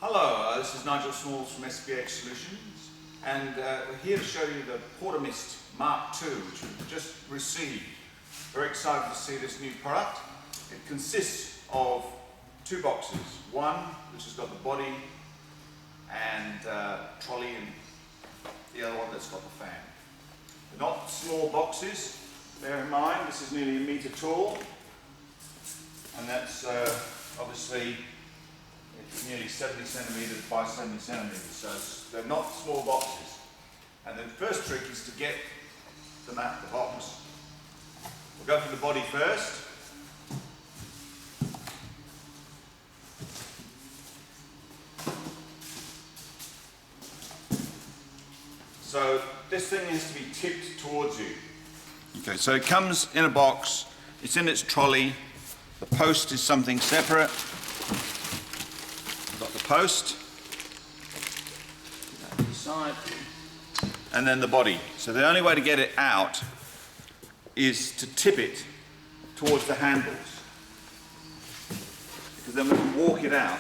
Hello, this is Nigel Smalls from SPH Solutions, and we're here to show you the PortaMist MK, which we've just received. Very excited to see this new product. It consists of two boxes. One which has got the body and trolley, and the other one that's got the fan. They're not small boxes. Bear in mind, this is nearly a metre tall, and that's obviously it's nearly 70 centimetres by 70 centimetres, so they're not small boxes. And the first trick is to get them out of the box. We'll go for the body first. So this thing has to be tipped towards you. Okay, so it comes in a box, it's in its trolley, the post is something separate. We've got the post, that to the side, and then the body. So the only way to get it out is to tip it towards the handles, because then we can walk it out.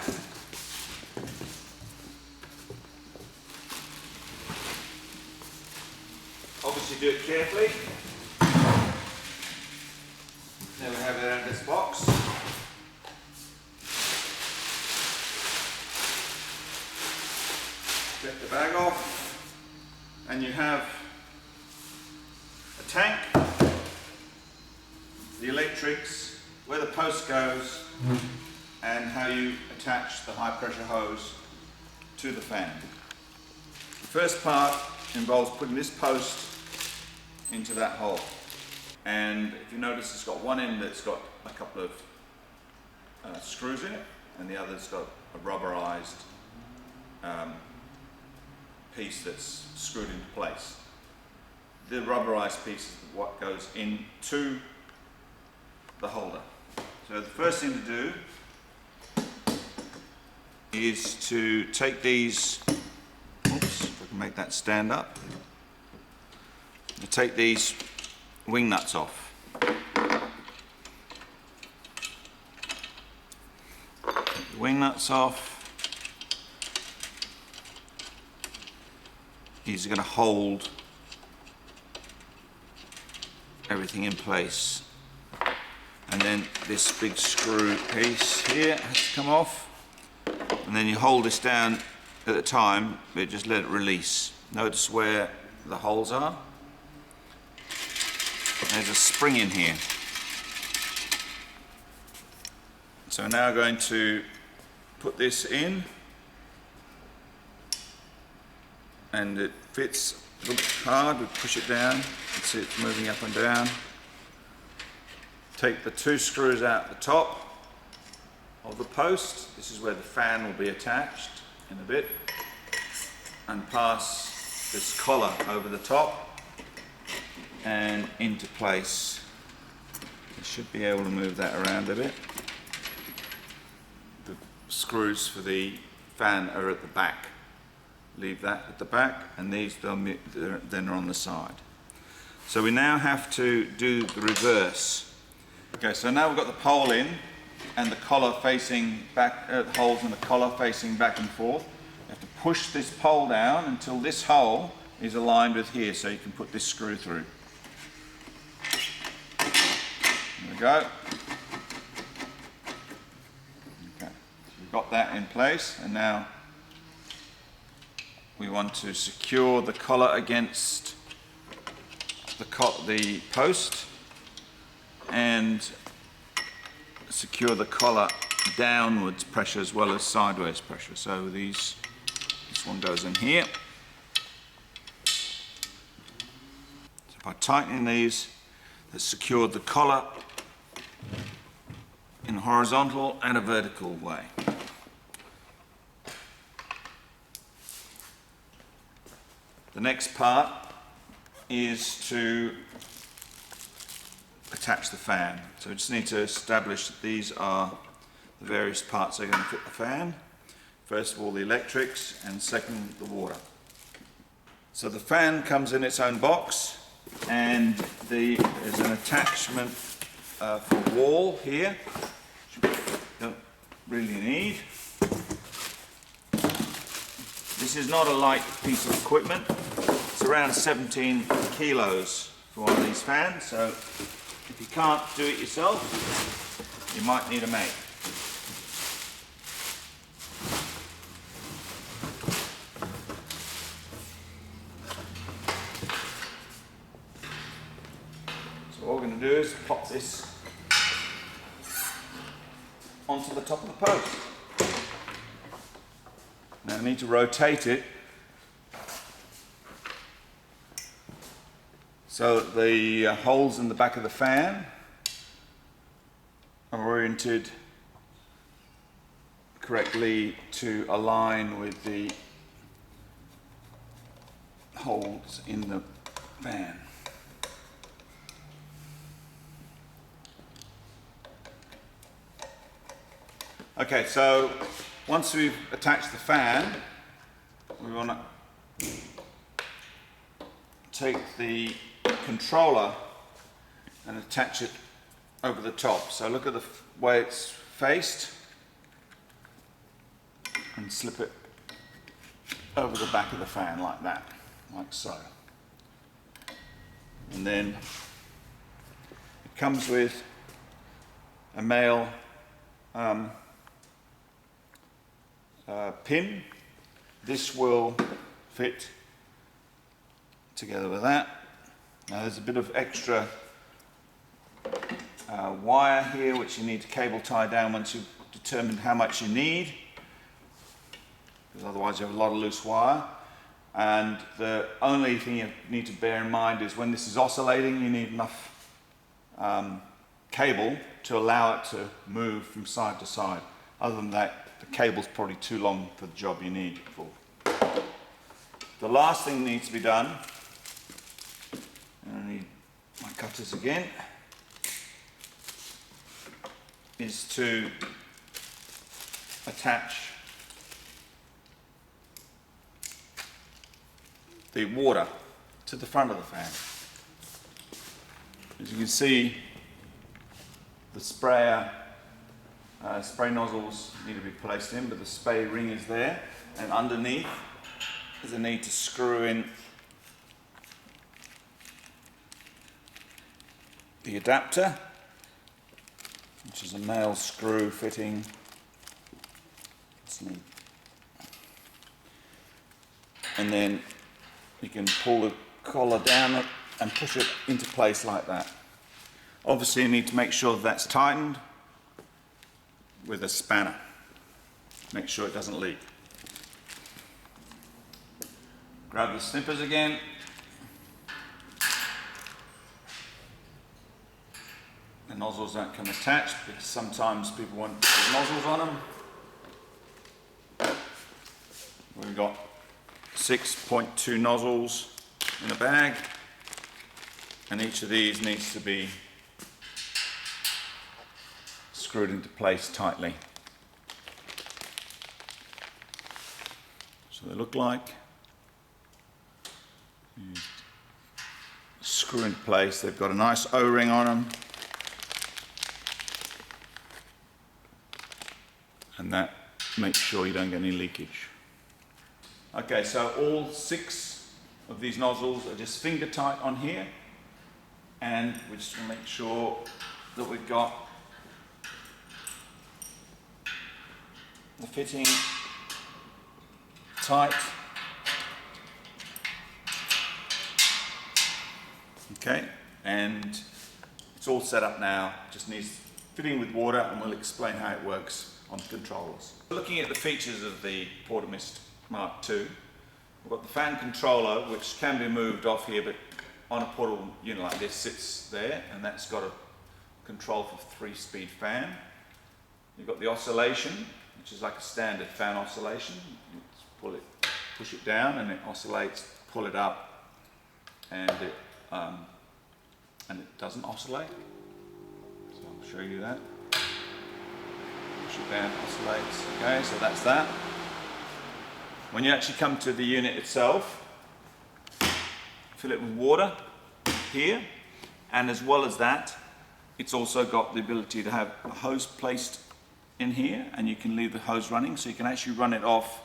Obviously do it carefully. There we have it out of this box. Get the bag off, and you have a tank, the electrics, where the post goes, and how you attach the high pressure hose to the fan. The first part involves putting this post into that hole, and if you notice, it's got one end that's got a couple of screws in it, and the other's got a rubberized piece that's screwed into place. The rubberized piece is what goes into the holder. So the first thing to do is to take these, oops, if I can make that stand up, to take these wing nuts off. Take the wing nuts off. These are going to hold everything in place. And then this big screw piece here has to come off. And then you hold this down at the time, but just let it release. Notice where the holes are. There's a spring in here. So we're now going to put this in, and it fits a little bit hard. We push it down, you can see it's moving up and down. Take the two screws out the top of the post. This is where the fan will be attached in a bit, and pass this collar over the top and into place. You should be able to move that around a bit. The screws for the fan are at the back. Leave that at the back, and these then are on the side. So we now have to do the reverse. Okay, so now we've got the pole in and the collar facing back, holes in the collar facing back and forth. You have to push this pole down until this hole is aligned with here, so you can put this screw through. There we go. Okay, so we've got that in place, and now we want to secure the collar against the post, and secure the collar downwards pressure as well as sideways pressure. So this one goes in here. So by tightening these, that's secured the collar in a horizontal and a vertical way. The next part is to attach the fan. So we just need to establish that these are the various parts that are going to fit the fan. First of all, the electrics, and second, the water. So the fan comes in its own box, and there's an attachment for wall here, which we don't really need. This is not a light piece of equipment. It's around 17 kilos for one of these fans, so if you can't do it yourself, you might need a mate. So what we're going to do is pop this onto the top of the post. Now I need to rotate it so that the holes in the back of the fan are oriented correctly to align with the holes in the fan. Okay, so once we've attached the fan, we want to take the controller and attach it over the top. So look at the way it's faced and slip it over the back of the fan like that, like so. And then it comes with a male pin. This will fit together with that. Now there's a bit of extra wire here which you need to cable tie down once you've determined how much you need, because otherwise you have a lot of loose wire. And the only thing you need to bear in mind is when this is oscillating, you need enough cable to allow it to move from side to side. Other than that, the cable's probably too long for the job you need it for. The last thing that needs to be done, and I need my cutters again, is to attach the water to the front of the fan. As you can see, the sprayer spray nozzles need to be placed in, but the spray ring is there, and underneath there's a need to screw in the adapter, which is a male screw fitting. And then you can pull the collar down and push it into place like that. Obviously you need to make sure that's tightened with a spanner. Make sure it doesn't leak. Grab the snippers again. The nozzles don't come attached because sometimes people want to put nozzles on them. We've got 6.2 nozzles in a bag, and each of these needs to be screwed into place tightly. So they look like. You screw into place. They've got a nice O-ring on them, and that makes sure you don't get any leakage. Okay, so all 6 of these nozzles are just finger tight on here, and we're just going to make sure that we've got the fitting tight. Okay, and it's all set up now. Just needs fitting with water, and we'll explain how it works on the controllers. Looking at the features of the PortaMist Mark II, we've got the fan controller, which can be moved off here, but on a portable unit like this sits there, and that's got a control for 3-speed fan. You've got the oscillation, which is like a standard fan oscillation. You pull it, push it down, and it oscillates. Pull it up, and it doesn't oscillate. So I'll show you that. Push it down, oscillates. Okay, so that's that. When you actually come to the unit itself, fill it with water here, and as well as that, it's also got the ability to have a hose placed in here, and you can leave the hose running, so you can actually run it off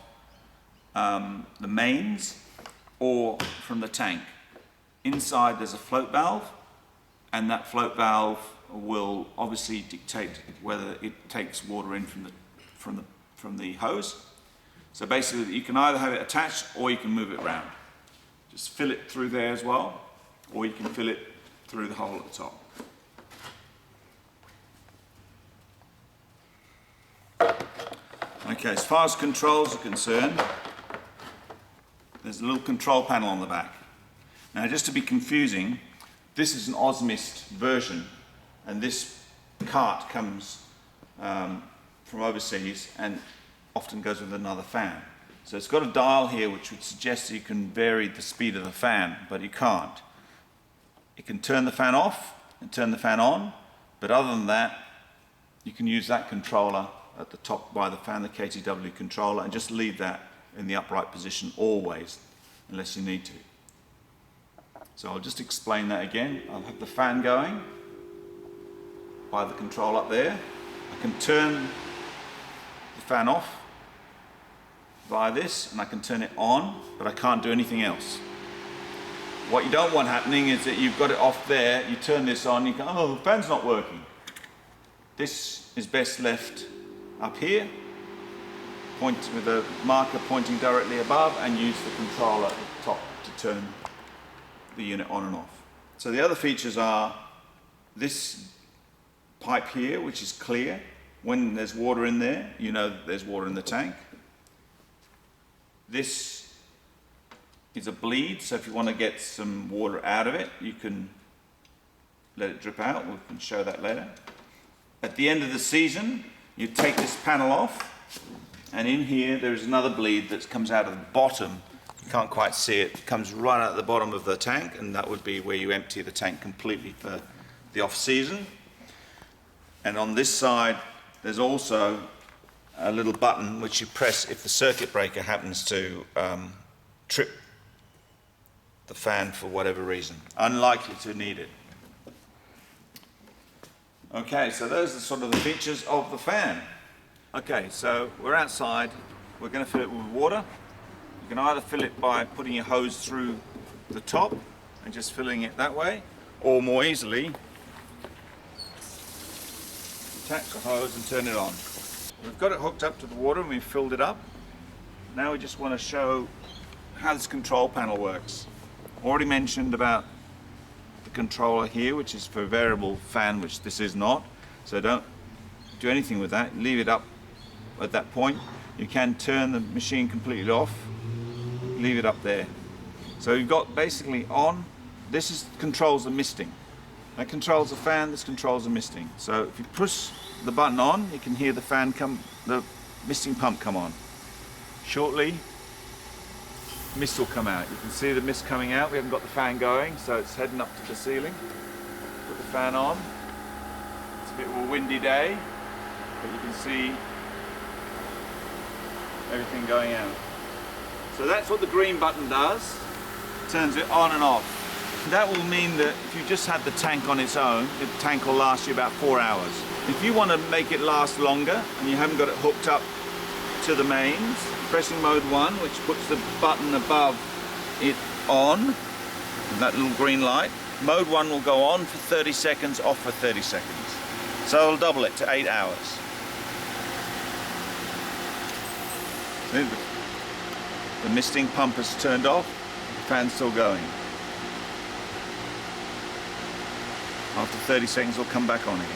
the mains or from the tank. Inside there's a float valve, and that float valve will obviously dictate whether it takes water in from the hose. So basically you can either have it attached or you can move it around. Just fill it through there as well, or you can fill it through the hole at the top. Okay, as far as controls are concerned, there's a little control panel on the back. Now, just to be confusing, this is an OZmist version, and this cart comes from overseas and often goes with another fan. So it's got a dial here which would suggest that you can vary the speed of the fan, but you can't. You can turn the fan off and turn the fan on, but other than that, you can use that controller at the top by the fan, the KTW controller, and just leave that in the upright position always, unless you need to. So I'll just explain that again. I'll have the fan going by the control up there. I can turn the fan off via this, and I can turn it on, but I can't do anything else. What you don't want happening is that you've got it off there, you turn this on, you go, oh, the fan's not working. This is best left up here, point with a marker pointing directly above, and use the controller at the top to turn the unit on and off. So the other features are this pipe here, which is clear. When there's water in there, you know that there's water in the tank. This is a bleed, so if you want to get some water out of it, you can let it drip out. We can show that later. At the end of the season, you take this panel off, and in here there is another bleed that comes out of the bottom. You can't quite see it. It comes right out the bottom of the tank, and that would be where you empty the tank completely for the off-season. And on this side, there's also a little button which you press if the circuit breaker happens to trip the fan for whatever reason. Unlikely to need it. Okay, so those are sort of the features of the fan. Okay, so we're outside. We're going to fill it with water. You can either fill it by putting your hose through the top and just filling it that way, or more easily, attach the hose and turn it on. We've got it hooked up to the water and we've filled it up. Now we just want to show how this control panel works. Already mentioned about the controller here, which is for variable fan, which this is not. So don't do anything with that. Leave it up at that point. You can turn the machine completely off. Leave it up there. So you've got basically on. This controls the misting. That controls the fan. This controls the misting. So if you push the button on, you can hear the fan come, the misting pump come on. Shortly, mist will come out. You can see the mist coming out. We haven't got the fan going, so it's heading up to the ceiling. Put the fan on. It's a bit of a windy day, but you can see everything going out. So that's what the green button does. Turns it on and off. That will mean that if you just had the tank on its own, the tank will last you about 4 hours. If you want to make it last longer and you haven't got it hooked up to the mains, pressing mode 1, which puts the button above it on, that little green light, mode 1 will go on for 30 seconds, off for 30 seconds. So it'll double it to 8 hours. The misting pump is turned off, the fan's still going. After 30 seconds, it'll come back on again.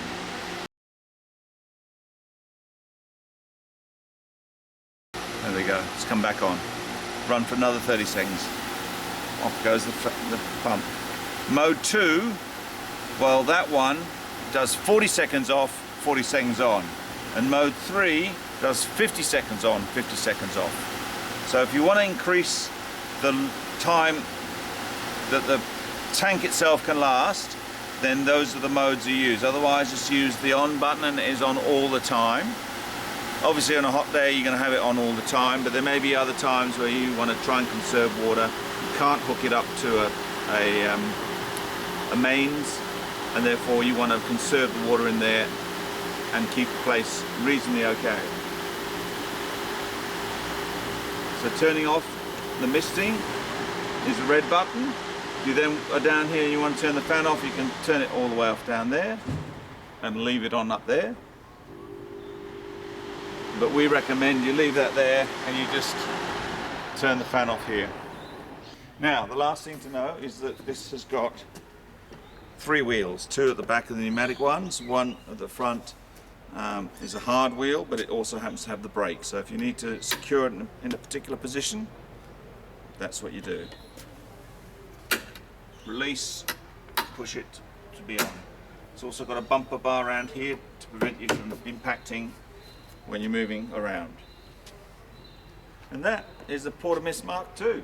There we go, it's come back on. Run for another 30 seconds. Off goes the pump. Mode 2, well, that one does 40 seconds off, 40 seconds on. And mode 3 does 50 seconds on, 50 seconds off. So if you want to increase the time that the tank itself can last, then those are the modes you use. Otherwise, just use the on button and it is on all the time. Obviously on a hot day you're going to have it on all the time, but there may be other times where you want to try and conserve water. You can't hook it up to a mains, and therefore you want to conserve the water in there and keep the place reasonably okay. So turning off the misting is the red button. You then are down here and you want to turn the fan off, you can turn it all the way off down there and leave it on up there. But we recommend you leave that there and you just turn the fan off here. Now, the last thing to know is that this has got 3 wheels, 2 at the back of the pneumatic ones, 1 at the front is a hard wheel, but it also happens to have the brake. So if you need to secure it in a particular position, that's what you do. Release, push it to be on. It's also got a bumper bar around here to prevent you from impacting when you're moving around. And that is the PortaMist Mark II.